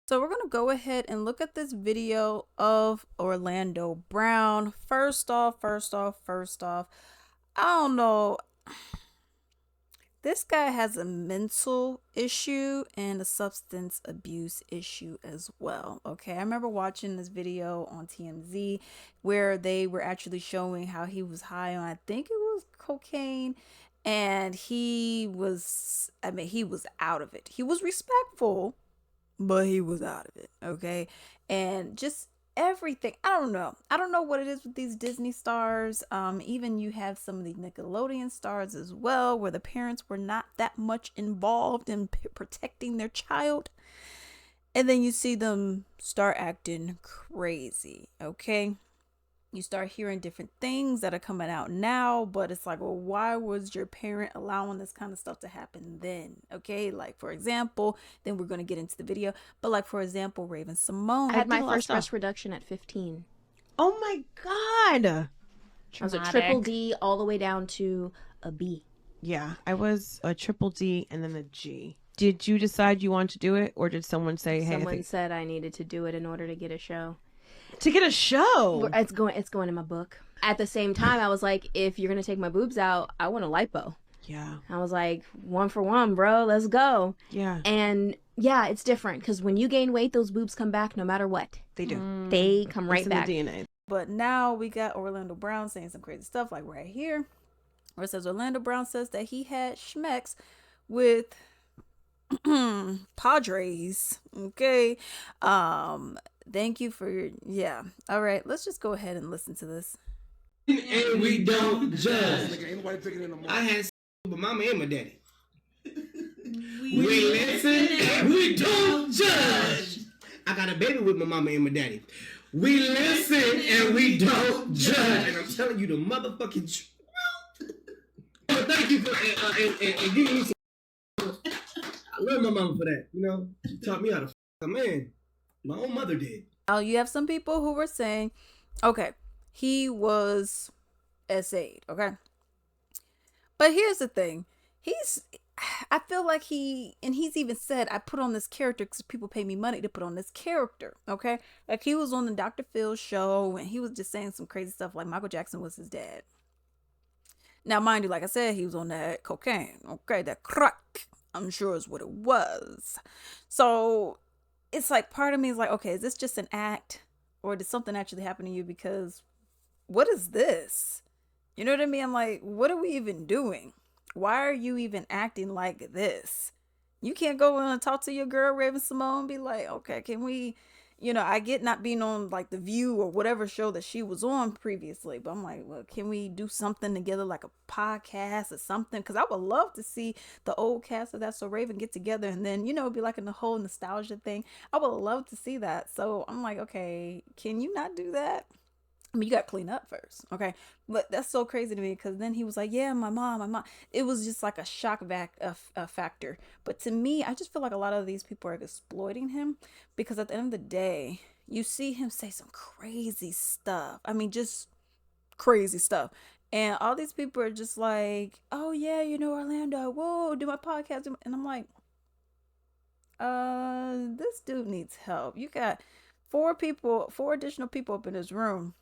So we're going to go ahead and look at this video of Orlando Brown. First off, I don't know. This guy has a mental issue and a substance abuse issue as well. Okay, I remember watching this video on TMZ where they were actually showing how he was high on, I think it was cocaine, and he was out of it. He was respectful, but he was out of it. Okay, and just everything, I don't know what it is with these Disney stars. Even you have some of the Nickelodeon stars as well, where the parents were not that much involved in protecting their child, and then you see them start acting crazy. Okay, you start hearing different things that are coming out now, but it's like, well, why was your parent allowing this kind of stuff to happen then? Okay, like for example, then we're going to get into the video, but like for example, Raven Simone. I had my first breast reduction at 15. Oh my God. I was a triple D all the way down to a B. Yeah, I was a triple D and then a G. Did you decide you wanted to do it, or did someone say, hey, Someone said I needed to do it in order to get a show? To get a show? It's going in my book. At the same time, I was like, if you're going to take my boobs out, I want a lipo. Yeah. I was like, 1 for 1, bro. Let's go. Yeah. And yeah, it's different because when you gain weight, those boobs come back no matter what. They do. They come right It's in back. the DNA. But now we got Orlando Brown saying some crazy stuff, like right here, where it says Orlando Brown says that he had schmecks with Padres. Okay. Thank you for your, yeah. All right, let's just go ahead and listen to this. And we don't judge. I had with my mama and my daddy. We listen and we don't judge. I got a baby with my mama and my daddy. We listen and we don't judge. And I'm telling you the motherfucking truth. Thank you for and giving me some. I love my mama for that. You know, she taught me how to a man. My own mother did. You have some people who were saying, okay, he was SA'd, okay? But here's the thing. I feel like he's even said, I put on this character because people pay me money to put on this character, okay? Like he was on the Dr. Phil show and he was just saying some crazy stuff like Michael Jackson was his dad. Now, mind you, like I said, he was on that cocaine, okay? That crack, I'm sure is what it was. So it's like part of me is like, okay, is this just an act or did something actually happen to you? Because what is this? You know what I mean? I'm like, what are we even doing? Why are you even acting like this? You can't go in and talk to your girl Raven Simone and be like, okay, can we, I get not being on like The View or whatever show that she was on previously, but I'm like, well, can we do something together like a podcast or something? Because I would love to see the old cast of That's So Raven get together and then, be like in the whole nostalgia thing. I would love to see that. So I'm like, okay, can you not do that? I mean, you got to clean up first, okay? But that's so crazy to me because then he was like, yeah, my mom. It was just like a shock factor. But to me, I just feel like a lot of these people are exploiting him because at the end of the day, you see him say some crazy stuff. I mean, just crazy stuff. And all these people are just like, oh, yeah, Orlando, whoa, do my podcast. And I'm like, this dude needs help. You got four additional people up in this room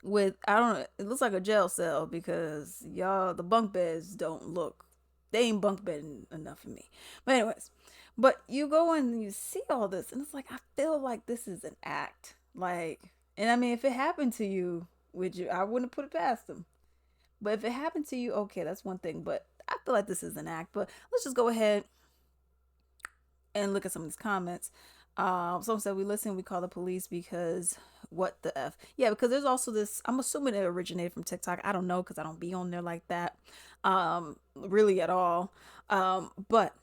with, I don't know, it looks like a jail cell because y'all, the bunk beds they ain't bunk bed enough for me. But anyways, but you go and you see all this and it's like, I feel like this is an act. Like, and I mean, if it happened to you, I wouldn't put it past them. But if it happened to you, okay, that's one thing. But I feel like this is an act. But let's just go ahead and look at some of these comments. Someone said, we listen, we call the police because what the F? Yeah, because there's also this, I'm assuming it originated from TikTok. I don't know because I don't be on there like that, really at all. But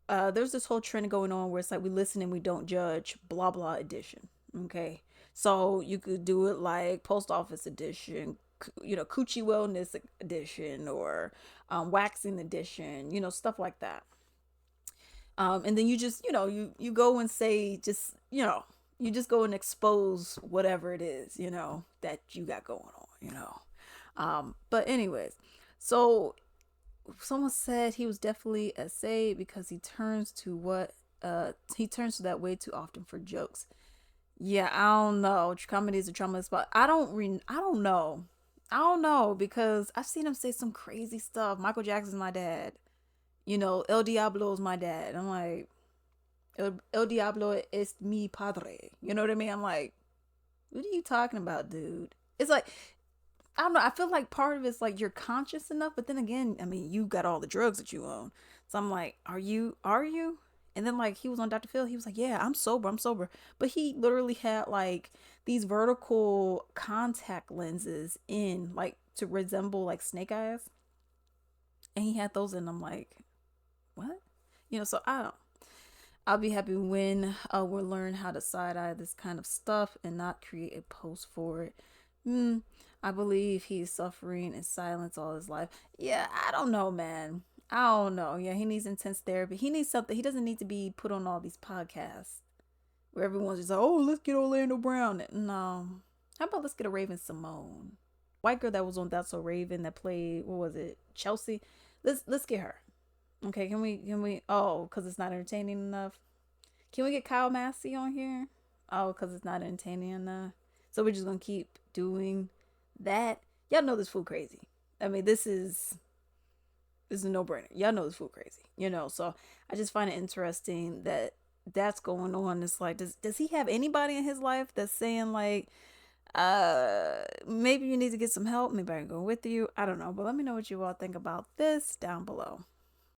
there's this whole trend going on where it's like, we listen and we don't judge, blah, blah edition. Okay. So you could do it like post office edition, coochie wellness edition or waxing edition, stuff like that. And then you just, you go and say, just, you just go and expose whatever it is, that you got going on, But anyways, so someone said he was definitely a say because he turns to what he turns to that way too often for jokes. Yeah, I don't know. Comedy is a trauma spot. I don't know. I don't know because I've seen him say some crazy stuff. Michael Jackson's my dad. You know, El Diablo is my dad. I'm like, El Diablo es mi padre. You know what I mean? I'm like, what are you talking about, dude? It's like, I don't know. I feel like part of it's like you're conscious enough, but then again, I mean, you got all the drugs that you own. So I'm like, are you? Are you? And then like he was on Dr. Phil, he was like, yeah, I'm sober, I'm sober. But he literally had like these vertical contact lenses in, like to resemble like snake eyes, and he had those in. I'm like, what? You know, so I don't. I'll be happy when we'll learn how to side eye this kind of stuff and not create a post for it. I believe he's suffering in silence all his life. Yeah, I don't know, man. I don't know. Yeah, he needs intense therapy. He needs something. He doesn't need to be put on all these podcasts where everyone's just like, oh, let's get Orlando Brown. No. How about let's get a Raven Simone? White girl that was on That's So Raven that played, what was it? Chelsea. Let's get her. Okay, can we because it's not entertaining enough. Can we get Kyle Massey on here? Oh, because it's not entertaining enough. So we're just gonna keep doing that. Y'all know this fool crazy. I mean, this is a no-brainer. Y'all know this fool crazy. You know, so I just find it interesting that that's going on. It's like, does he have anybody in his life that's saying like, maybe you need to get some help, maybe I can go with you, I don't know, but let me know what you all think about this down below.